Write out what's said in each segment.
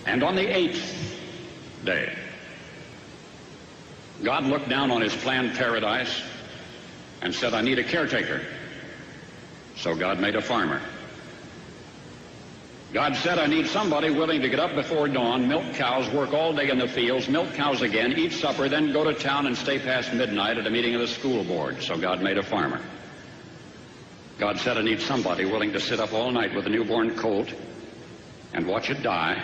And on the 8th day, God looked down on his planned paradise and said, I need a caretaker. So God made a farmer. God said, I need somebody willing to get up before dawn, milk cows, work all day in the fields, milk cows again, eat supper, then go to town and stay past midnight at a meeting of the school board. So God made a farmer. God said, I need somebody willing to sit up all night with a newborn colt and watch it die,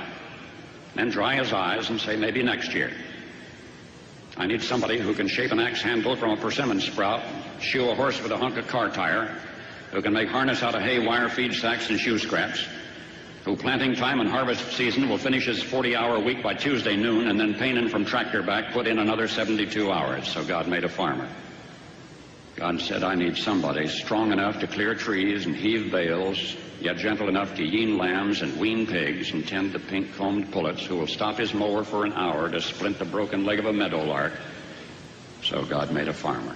then dry his eyes and say, maybe next year. I need somebody who can shape an axe handle from a persimmon sprout, shoe a horse with a hunk of car tire, who can make harness out of hay, wire, feed sacks, and shoe scraps, who planting time and harvest season will finish his 40-hour week by Tuesday noon, and then painin' from tractor back put in another 72 hours. So God made a farmer. God said, I need somebody strong enough to clear trees and heave bales, yet gentle enough to yean lambs and wean pigs and tend the pink-combed pullets, who will stop his mower for an hour to splint the broken leg of a meadowlark. So God made a farmer.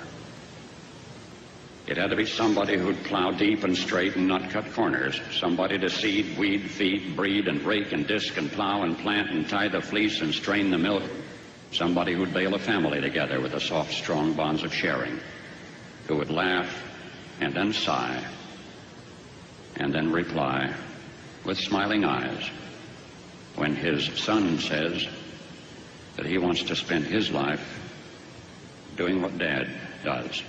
It had to be somebody who'd plow deep and straight and not cut corners, somebody to seed, weed, feed, breed, and rake and disc and plow and plant and tie the fleece and strain the milk, somebody who'd bale a family together with the soft, strong bonds of sharing, who would laugh and then sigh and then reply with smiling eyes when his son says that he wants to spend his life doing what Dad does.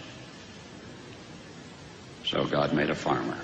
So God made a farmer.